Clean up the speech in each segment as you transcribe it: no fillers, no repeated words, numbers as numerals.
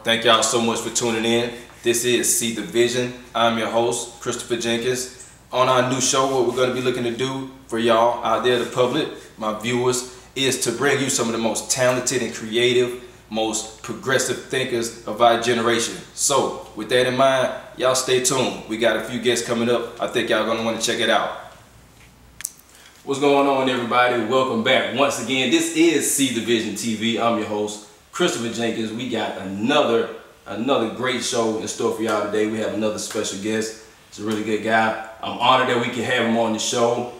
Thank y'all so much for tuning in. This is See the Vision. I'm your host, Christopher Jenkins. On our new show, what we're going to be looking to do for y'all out there, the public, my viewers, is to bring you some of the most talented and creative, most progressive thinkers of our generation. So, with that in mind, y'all stay tuned. We got a few guests coming up. I think y'all going to want to check it out. What's going on, everybody? Welcome back once again. This is See the Vision TV. I'm your host, Christopher Jenkins. We got another great show in store for y'all today. We have another special guest. He's a really good guy. I'm honored that we can have him on the show.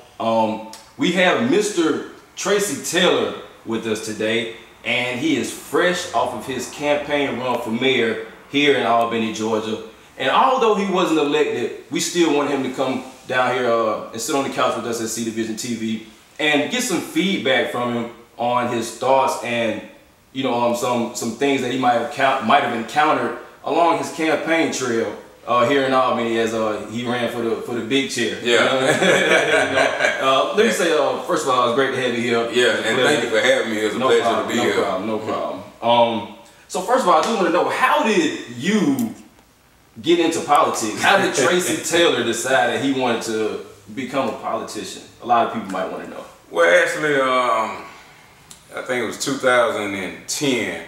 We have Mr. Tracy Taylor with us today, and he is fresh off of his campaign run for mayor here in Albany, Georgia. And although he wasn't elected, we still want him to come down here and sit on the couch with us at See the Vision TV and get some feedback from him on his thoughts and some things that he might have encountered along his campaign trail here in Albany as he ran for the big chair. Yeah. Let me say first of all, it's great to have you here. Yeah, and thank you for having me. It's a pleasure to be here. No problem. So first of all, I just want to know, how did you get into politics? How did Tracy Taylor decide that he wanted to become a politician? A lot of people might want to know. Well, actually, I think it was 2010.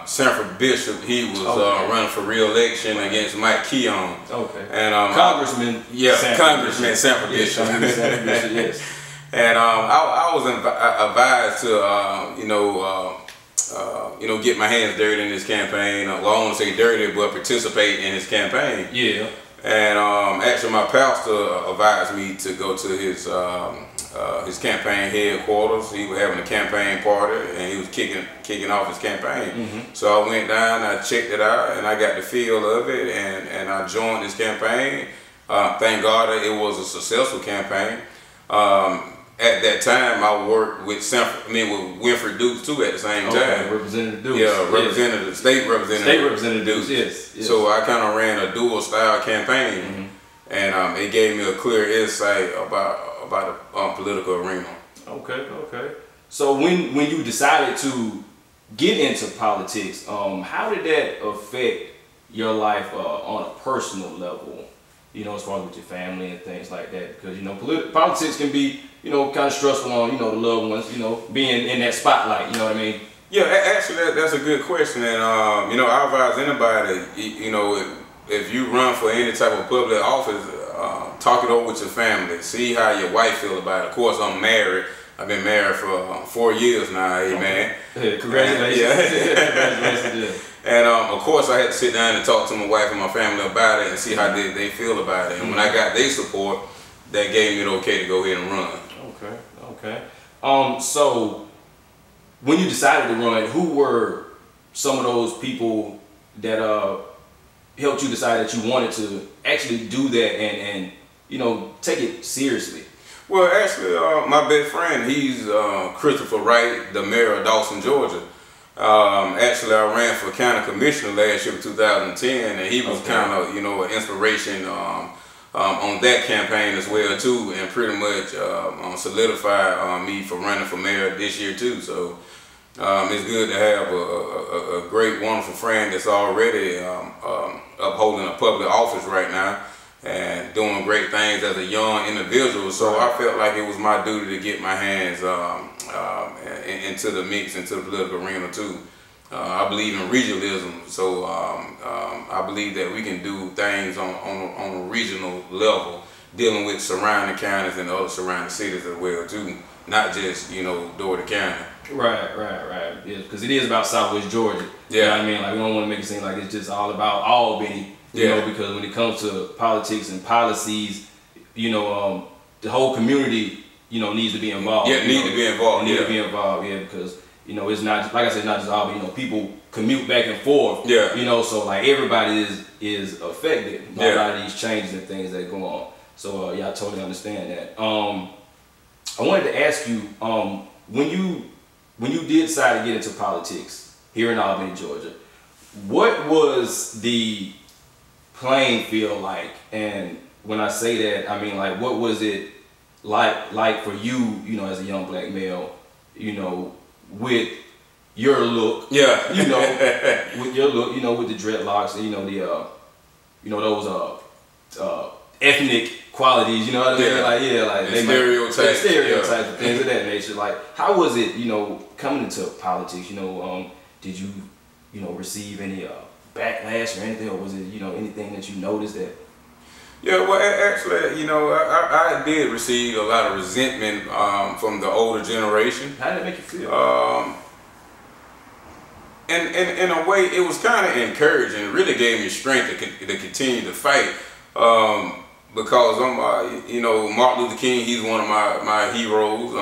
Sanford Bishop, he was running for re-election against Mike Keon. Okay. And Congressman. Yeah, Congressman Sanford Bishop. Yes. And I was advised to get my hands dirty in his campaign. Well, I don't want to say dirty, but participate in his campaign. Yeah. And actually, my pastor advised me to go to his campaign headquarters. He was having a campaign party, and he was kicking off his campaign. Mm-hmm. So I went down, I checked it out, and I got the feel of it, and I joined his campaign. Thank God that it was a successful campaign. At that time, I worked with Winfred Dukes too at the same time. Representative Dukes. Yeah, state representative Dukes. Yes. So I kind of ran a dual style campaign, mm-hmm. and it gave me a clear insight about the political arena. Okay. So when you decided to get into politics, how did that affect your life on a personal level? As far as with your family and things like that, because politics can be kind of stressful on the loved ones, being in that spotlight. You know what I mean? Yeah, actually that's a good question, and I advise anybody, if you run for any type of public office, talk it over with your family, see how your wife feel about it. Of course, I'm married. I've been married for 4 years now, amen. Yeah, congratulations. Congratulations. And of course, I had to sit down and talk to my wife and my family about it and see how they feel about it. And when I got their support, that gave me the okay to go ahead and run. Okay. So when you decided to run, who were some of those people that helped you decide that you wanted to actually do that and take it seriously? Well, actually, my best friend, he's Christopher Wright, the mayor of Dawson, Georgia. Actually, I ran for county commissioner last year, 2010, and he was kind of, an inspiration on that campaign as well too, and pretty much solidified me for running for mayor this year too. So it's good to have a great, wonderful friend that's already upholding a public office right now and doing great things as a young individual. So I felt like it was my duty to get my hands into the mix, into the political arena too. I believe in regionalism, so I believe that we can do things on a regional level, dealing with surrounding counties and other surrounding cities as well too, not just Dougherty County. Right. Yeah, because it is about Southwest Georgia. Yeah. You know what I mean? Like, we don't want to make it seem like it's just all about Albany. Because when it comes to politics and policies, the whole community, needs to be involved. Yeah, need to be involved. Need to be involved, because it's not, like I said, not just Albany. People commute back and forth. Yeah. So like everybody is affected by a lot of these changes and things that go on. So I totally understand that. I wanted to ask you, when you did decide to get into politics here in Albany, Georgia, what was the playing field like? And when I say that, I mean, like, what was it like for you, as a young black male, with your look. Yeah. You know, with your look, you know, with the dreadlocks, you know, the you know, those ethnic qualities, you know what I mean? Like, yeah, like they stereotypes and things of that nature. Like, how was it, you know, coming into politics? You know, did you, you know, receive any backlash or anything, or was it, you know, anything that you noticed that? Yeah, well, actually, you know, I did receive a lot of resentment from the older generation. How did it make you feel? In a way, it was kind of encouraging. It really gave me strength to continue to fight. Because I'm, you know, Martin Luther King, he's one of my heroes,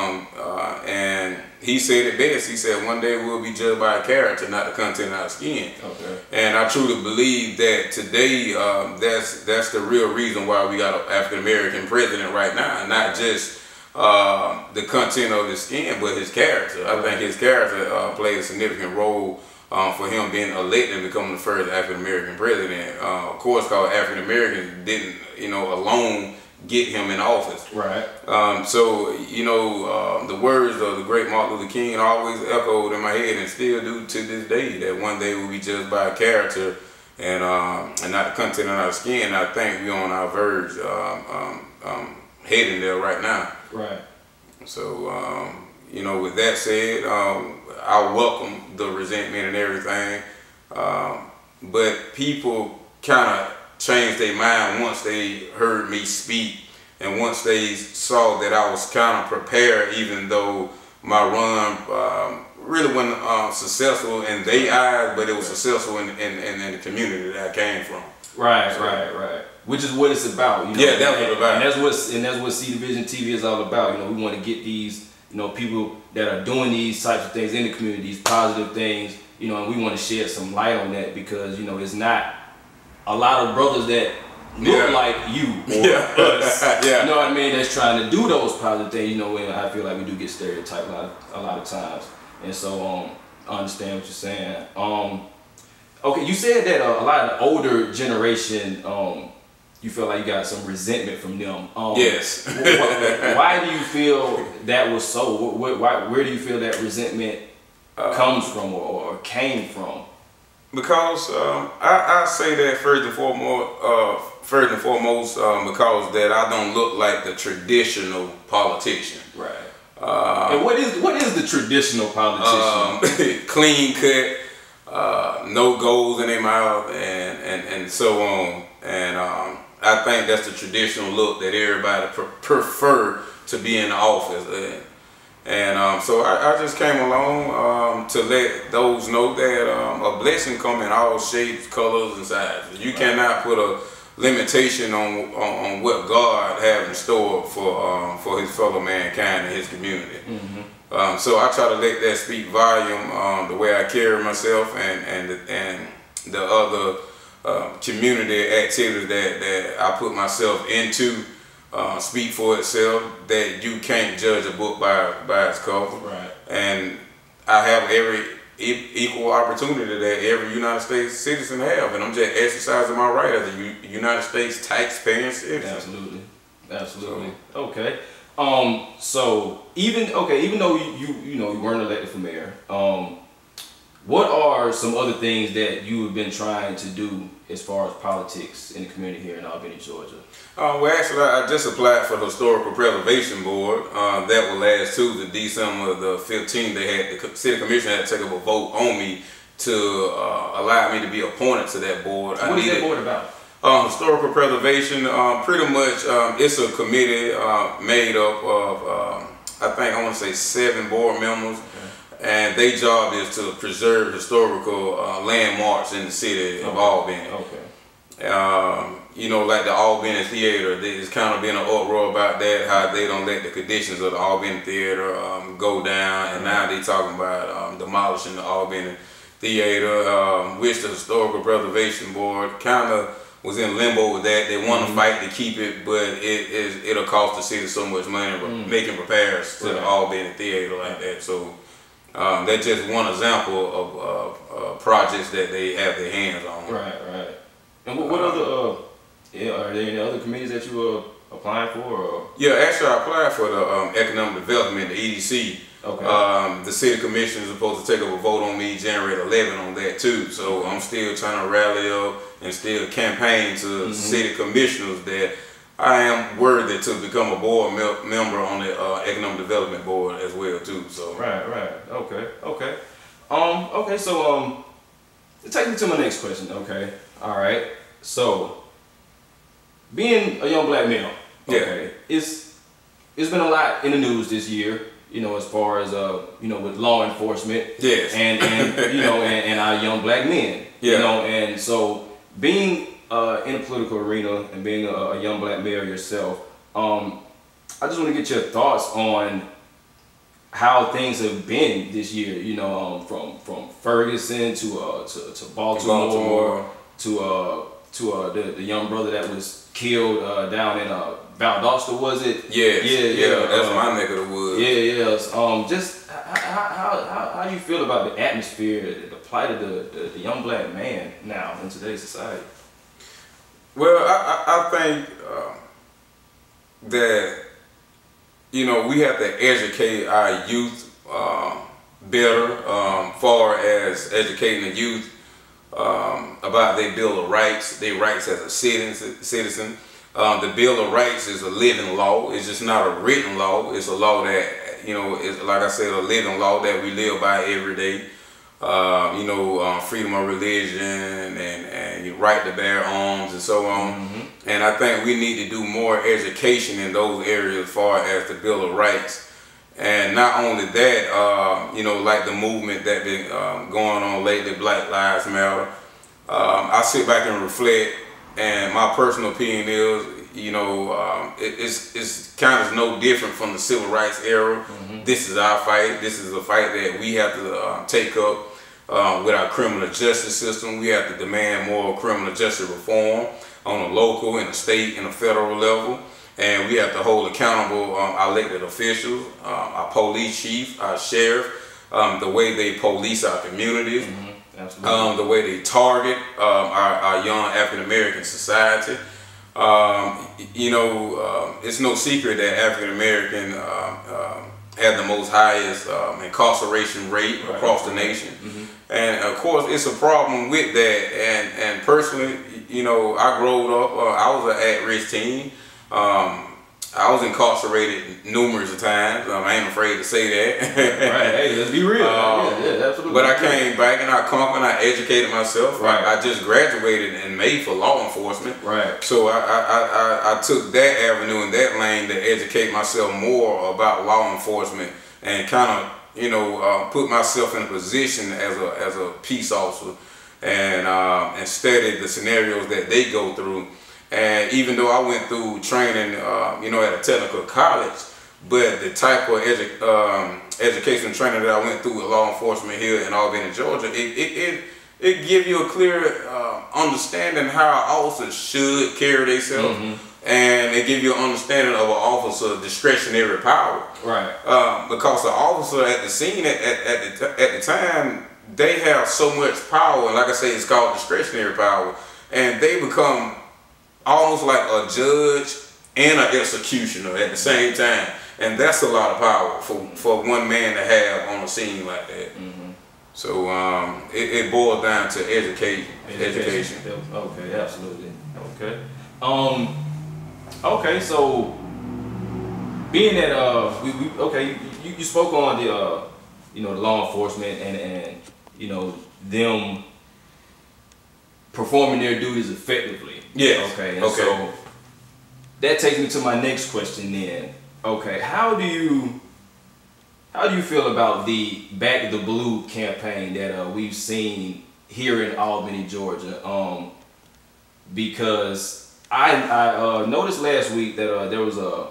and he said it best. He said, "One day we'll be judged by our character, not the content of our skin." Okay. And I truly believe that today, that's the real reason why we got an African American president right now, not just the content of his skin, but his character. I think his character played a significant role for him being elected and becoming the first African American president. Of course, because African Americans didn't, you know, alone get him in office. Right. So, you know, the words of the great Martin Luther King always echoed in my head and still do to this day, that one day we'll be judged by a character and not the content of our skin. I think we're on our verge heading there right now. Right. So, you know, with that said, I welcome the resentment and everything, but people kind of changed their mind once they heard me speak, and once they saw that I was kind of prepared, even though my run really wasn't successful in their eyes, but it was successful in the community that I came from. Right, so, right. Which is what it's about. You know? Yeah, that's what it's about. And that's what C Division TV is all about. You know, we want to get these, you know, people that are doing these types of things in the community, these positive things, you know, and we want to shed some light on that, because, you know, it's not a lot of brothers that look like you or us, you know what I mean, that's trying to do those positive things, you know, and I feel like we do get stereotyped a lot of times. And so I understand what you're saying. Okay, you said that a lot of the older generation, you feel like you got some resentment from them. Yes. Why do you feel that was so? Where do you feel that resentment comes from or came from? Because I say that first and foremost, because that I don't look like the traditional politician. Right. And what is the traditional politician? Clean cut, no goals in their mouth, and so on. And I think that's the traditional look that everybody prefer to be in the office. So I just came along to let those know that a blessing come in all shapes, colors, and sizes. You cannot put a limitation on what God has in store for his fellow mankind and his community. Mm-hmm. So I try to let that speak volume, the way I carry myself and the other community activities that I put myself into. Speak for itself, that you can't judge a book by its cover. Right. And I have every equal opportunity that every United States citizen have, and I'm just exercising my right as a United States taxpaying citizen. Absolutely. So, okay. So even though you know you weren't elected for mayor, what are some other things that you have been trying to do as far as politics in the community here in Albany, Georgia? Well, actually, I just applied for the Historical Preservation Board. That will last to the December the 15th. The City Commission had to take up a vote on me to allow me to be appointed to that board. What is that board about? Historical Preservation, pretty much, it's a committee made up of, I want to say 7 board members. Okay. And their job is to preserve historical landmarks in the city of Albany. Okay. You know, like the Albany Theater, there's kind of been an uproar about that, how they don't let the conditions of the Albany Theater go down, and now they talking about demolishing the Albany Theater, which the Historical Preservation Board kind of was in limbo with that. They want to fight to keep it, but it'll cost the city so much money making repairs to the Albany Theater like that. So that's just one example of projects that they have their hands on. Right. And what other, are there any other committees that you were applying for? Or? Yeah, actually I applied for the Economic Development, the EDC. Okay. The city commission is supposed to take up a vote on me January 11 on that too. So I'm still trying to rally up and still campaign to city commissioners that I am worthy to become a board member on the economic development board as well too. So right. Okay. So take me to my next question. Okay. All right. So being a young black male, okay, it's been a lot in the news this year. You know, as far as with law enforcement, yes, and and our young black men, yeah, you know, and so being in the political arena and being a young black male yourself, I just want to get your thoughts on how things have been this year. You know, from Ferguson to Baltimore to the young brother that was killed down in Valdosta, was it? Yeah. That's my neck of the woods. Yeah. Just how you feel about the atmosphere, the plight of the young black man now in today's society? Well, I think that we have to educate our youth better, far as educating the youth about their Bill of Rights, their rights as a citizen. The Bill of Rights is a living law. It's just not a written law. It's a law that, is, like I said, a living law that we live by every day. Freedom of religion and your right to bear arms and so on. And I think we need to do more education in those areas as far as the Bill of Rights. And not only that, like the movement that been going on lately, Black Lives Matter. I sit back and reflect, and my personal opinion is, it's kind of no different from the civil rights era. This is our fight. This is a fight that we have to take up with our criminal justice system. We have to demand more criminal justice reform on a local, and a state, and a federal level. And we have to hold accountable our elected officials, our police chief, our sheriff, the way they police our communities, the way they target our young African American society. It's no secret that African American have the most highest incarceration rate across the nation. And of course, it's a problem with that. And personally, I grew up, I was an at-risk teen. I was incarcerated numerous times. I ain't afraid to say that. Right, hey, let's be real. Absolutely. But I came back and I conquered and I educated myself. Right. I just graduated and made for law enforcement. Right. So I took that avenue and that lane to educate myself more about law enforcement and kind of, put myself in a position as a peace officer and study the scenarios that they go through. And even though I went through training, at a technical college, but the type of education and training that I went through with law enforcement here in Albany, Georgia, it give you a clear understanding how officers should carry themselves, and it give you an understanding of an officer's discretionary power. Right. Because the officer at the scene at the time, they have so much power, and like I say, it's called discretionary power, and they become almost like a judge and an executioner at the same time, and that's a lot of power for one man to have on a scene like that. So it boils down to education. Okay, absolutely. Okay. Okay. So being that you spoke on the law enforcement and them performing their duties effectively. Yes. Okay. And so that takes me to my next question then. Okay. How do you feel about the Back the Blue campaign that we've seen here in Albany, Georgia? Because I noticed last week that there was a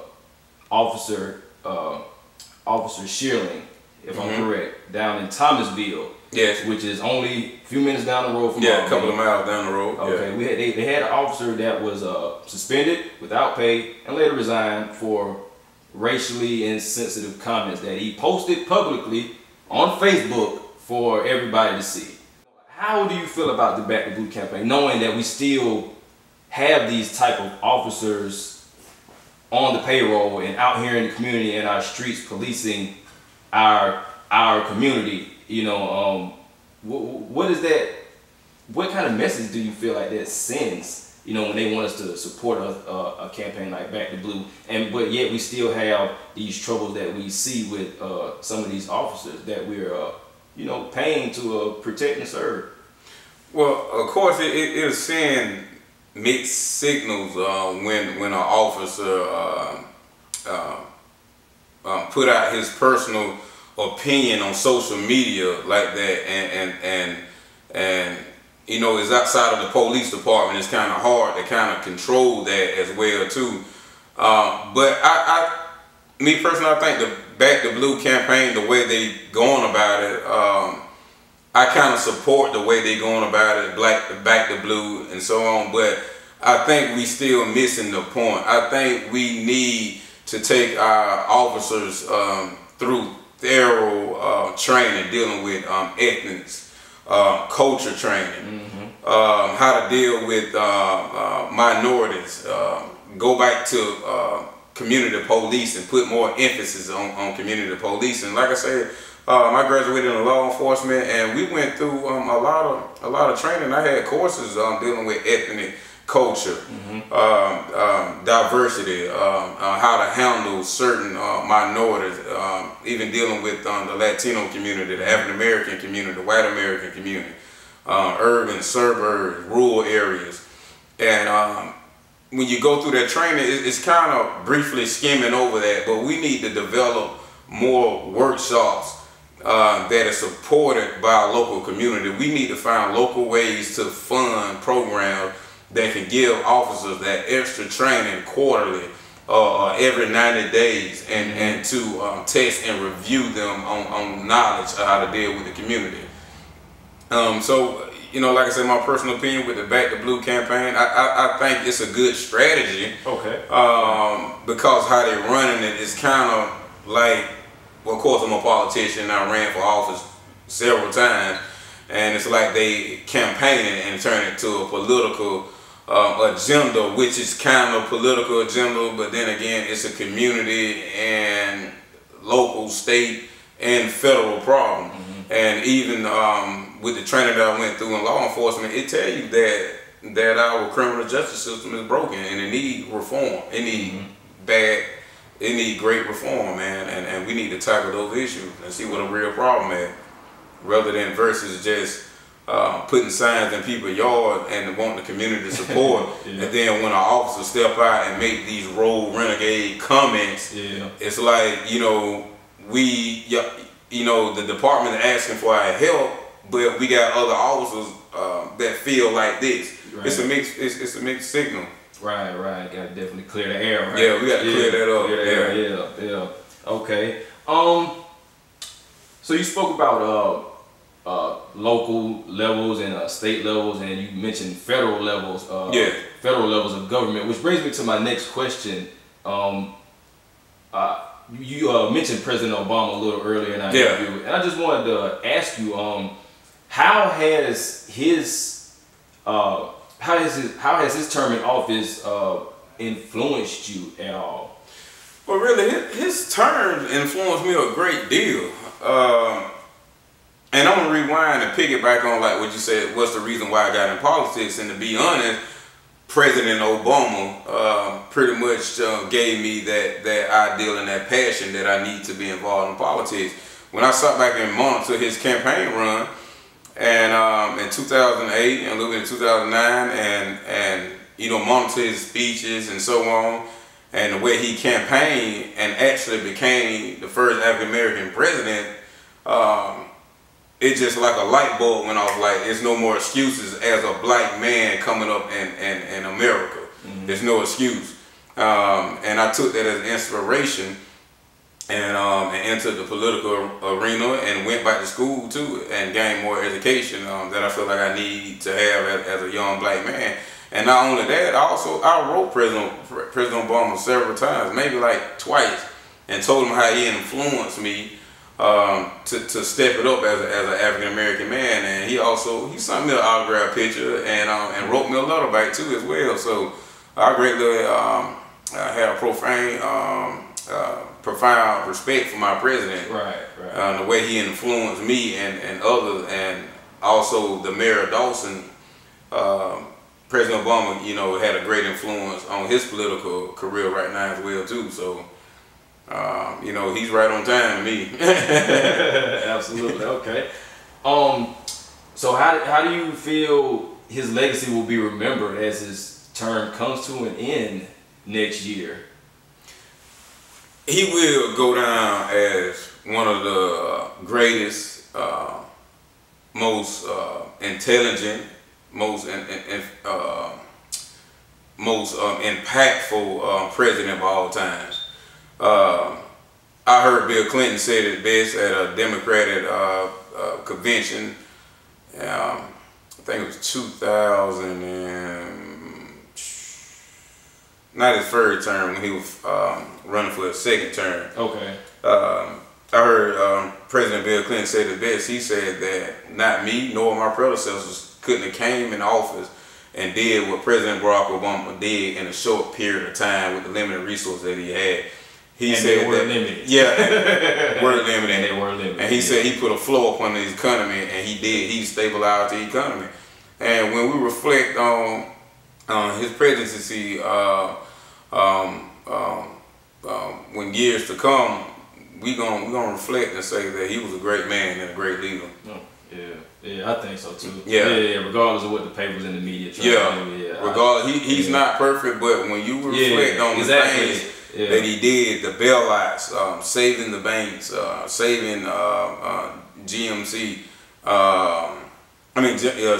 Officer Shearling, if I'm correct, down in Thomasville. Yes. Which is only a few minutes down the road from a couple of miles down the road. Okay. They had an officer that was suspended without pay and later resigned for racially insensitive comments that he posted publicly on Facebook for everybody to see. How do you feel about the Back the Blue campaign, knowing that we still have these type of officers on the payroll and out here in the community and our streets policing our community. You know, what is that? What kind of message do you feel like that sends? You know, when they want us to support a campaign like Back to Blue, but yet we still have these troubles that we see with some of these officers that we're you know, paying to protect and serve. Well, of course, it'll send mixed signals when an officer put out his personal opinion on social media like that, and you know, it's outside of the police department. It's kind of hard to kind of control that as well too. But me personally, I think the Back to Blue campaign, the way they going about it, I kind of support the way they going about it, Back to Blue and so on. But I think we still missing the point. I think we need to take our officers through thorough training dealing with ethics, culture training, how to deal with minorities, go back to community police and put more emphasis on community policing. Like I said, I graduated in law enforcement, and we went through a lot of training. I had courses dealing with ethnic culture, diversity, how to handle certain minorities, even dealing with the Latino community, the African American community, the white American community, urban, suburbs, rural areas. And when you go through that training, it's kind of briefly skimming over that, but we need to develop more workshops that are supported by our local community. We need to find local ways to fund programs that can give officers that extra training quarterly or every 90 days, and to test and review them on knowledge of how to deal with the community. So, you know, like I said, my personal opinion with the Back to Blue campaign, I think it's a good strategy. Okay. Because how they're running it is kind of like, well, of course I'm a politician. I ran for office several times, and it's like they campaigning and turn it to a political agenda, which is kind of political agenda, but then again, it's a community and local, state, and federal problem. And even with the training that I went through in law enforcement, it tell you that our criminal justice system is broken and it need reform. It need it need great reform, man, and we need to tackle those issues and see what a real problem is, rather than versus just putting signs in people's yard and want the community support. And then when an officer step out and make these rogue renegade comments, it's like, you know, you know, the department is asking for our help, but we got other officers that feel like this. Right. It's a mixed signal. Right. Got to definitely clear the air. Right? Yeah, we got to clear that up. Clear the air. Yeah. Okay. So you spoke about local levels and state levels, and you mentioned federal levels. Federal levels of government, which brings me to my next question. You mentioned President Obama a little earlier in our interview, and I just wanted to ask you, how has his term in office influenced you at all? Well, really, his term influenced me a great deal. And I'm gonna rewind and piggyback on like what you said. What's the reason why I got in politics? And to be honest, President Obama pretty much gave me that ideal and that passion that I need to be involved in politics. When I sat back and monitored his campaign run, and in 2008 and a little bit in 2009, and you know, monitored his speeches and so on, and the way he campaigned and actually became the first African American president, it just like a light bulb went off. Like, there's no more excuses as a black man coming up in America. There's no excuse. And I took that as inspiration, and entered the political arena and went back to school too and gained more education that I feel like I need to have as a young black man. And not only that, I wrote President Obama several times, maybe like twice, and told him how he influenced me to step it up as an African American man. And he sent me an autograph picture and wrote me a letter back too as well. So I greatly had a profound profound respect for my president. Right, right. The way he influenced me and others, and also the mayor of Dawson. President Obama, you know, had a great influence on his political career right now as well too. So, you know, he's right on time to me. Absolutely. Okay. So how do you feel his legacy will be remembered as his term comes to an end next year? He will go down as one of the greatest, most intelligent, most impactful president of all times. I heard Bill Clinton say it best at a Democratic convention. I think it was 2000 and not his first term, when he was running for his second term. Okay. I heard President Bill Clinton say the best. He said that not me nor my predecessors couldn't have came in office and did what President Barack Obama did in a short period of time with the limited resources that he had. He said they were limited. Yeah, were limited. And they were limited. And he said he put a floor upon the economy, and he did. He stabilized the economy. And when we reflect on his presidency, when years to come, we gonna reflect and say that he was a great man and a great leader. Oh, yeah, I think so too. Yeah, regardless of what the papers and the media try to do. Regardless, he's not perfect, but when you reflect on the things that he did, the bailouts, saving the banks, saving GMC,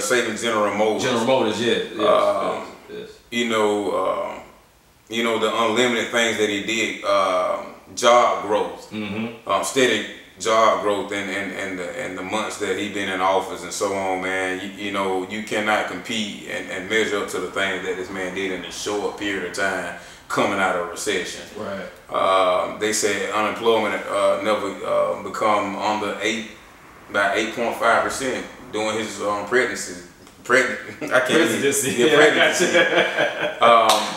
saving General Motors. General Motors, yes. You know the unlimited things that he did, job growth, steady job growth in the months that he been in office and so on, man. You know, you cannot compete and measure up to the things that this man did in a short period of time coming out of a recession. Right. They said unemployment never become under about 8.5% during his presidency. Presidency.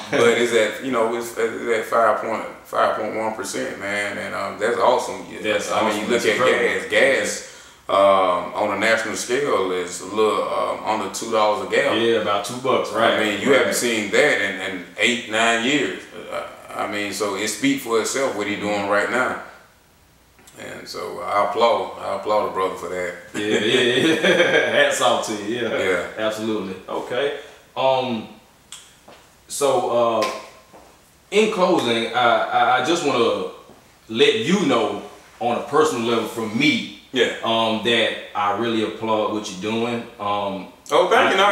But it's at it's at 5.1%, man, and that's awesome. That's I mean, you look at gas on a national scale is a little under $2 a gallon. Yeah, about $2, right? I mean, you haven't seen that in 8-9 years. I mean, so it speaks for itself what he's doing right now. And so I applaud the brother for that. Yeah. Hats off to you. Yeah. Absolutely. Okay. So in closing, I just want to let you know on a personal level from me, that I really applaud what you're doing. Oh, thank you. I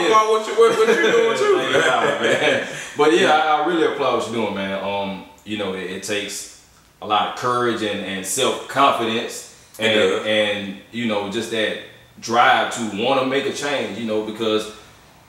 applaud what you're doing too. Man. But I really applaud what you're doing, man. You know, it takes a lot of courage and self-confidence and you know, just that drive to want to make a change, you know, because,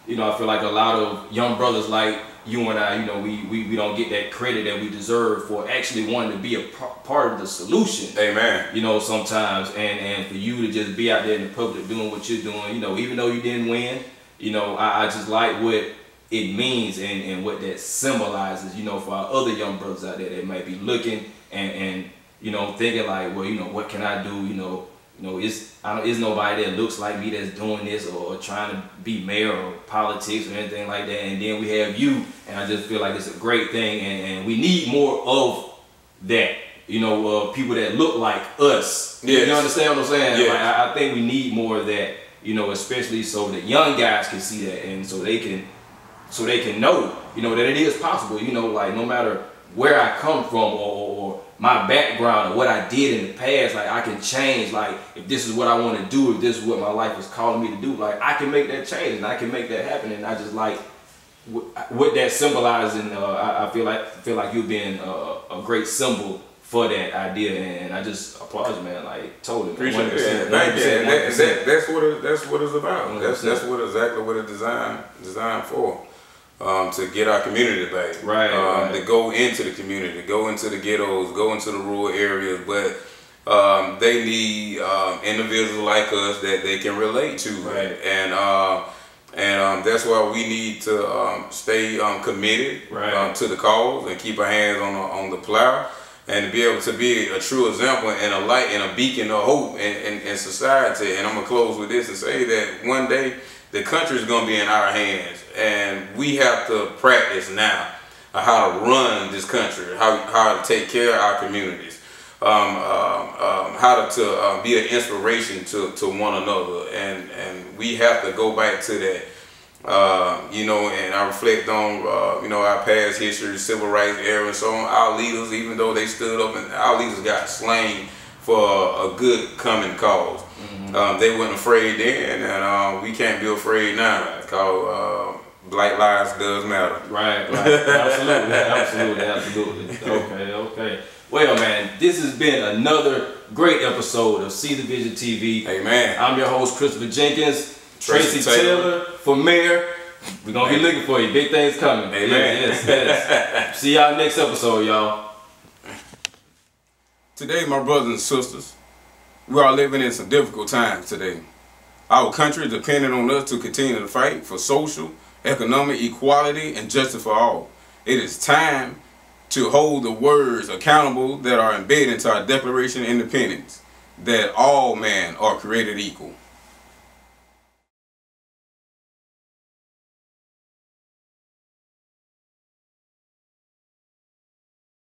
you know, I feel like a lot of young brothers like you and I, you know, we don't get that credit that we deserve for actually wanting to be a part of the solution. Amen. You know, sometimes, and for you to just be out there in the public doing what you're doing, you know, even though you didn't win, you know, I just like what it means and what that symbolizes, you know, for our other young brothers out there that might be looking and you know, thinking like, well, you know, what can I do? You know, is nobody that looks like me that's doing this or trying to be mayor or politics or anything like that. And then we have you, and I just feel like it's a great thing, and we need more of that. You know, people that look like us. Yes. You understand what I'm saying? Yes. Like, I think we need more of that. You know, especially so that young guys can see that, and so they can know, you know, that it is possible. You know, like no matter where I come from or my background or what I did in the past, like I can change. Like if this is what I want to do, if this is what my life is calling me to do, like I can make that change and I can make that happen. And I just like what that symbolizing. I feel like you've been a great symbol for that idea, and I just applaud you, man. Like totally. Appreciate it. Thank you. That's what it's about. That's exactly what it's designed for. To get our community back, right. To go into the community, go into the ghettos, go into the rural areas, but they need individuals like us that they can relate to, right. And that's why we need to stay committed, right. To the cause and keep our hands on the plow. and to be able to be a true example and a light and a beacon of hope in society. And I'm gonna close with this and say that one day the country is gonna be in our hands, and we have to practice now how to run this country, how to take care of our communities, how to be an inspiration to one another, and we have to go back to that. You know, and I reflect on, you know, our past history, civil rights era and so on. Our leaders, even though they stood up, and our leaders got slain for a good common cause. They weren't afraid then, and we can't be afraid now, because Black lives does matter. Right. Absolutely. Okay. Well, man, this has been another great episode of See the Vision TV. Amen. I'm your host, Christopher Jenkins. Tracy Taylor for mayor. We're going to be looking for you. Big things coming. Amen. Yes. See y'all next episode, y'all. Today, my brothers and sisters, we are living in some difficult times today. Our country is dependent on us to continue to fight for social, economic equality, and justice for all. It is time to hold the words accountable that are embedded into our Declaration of Independence, that all men are created equal.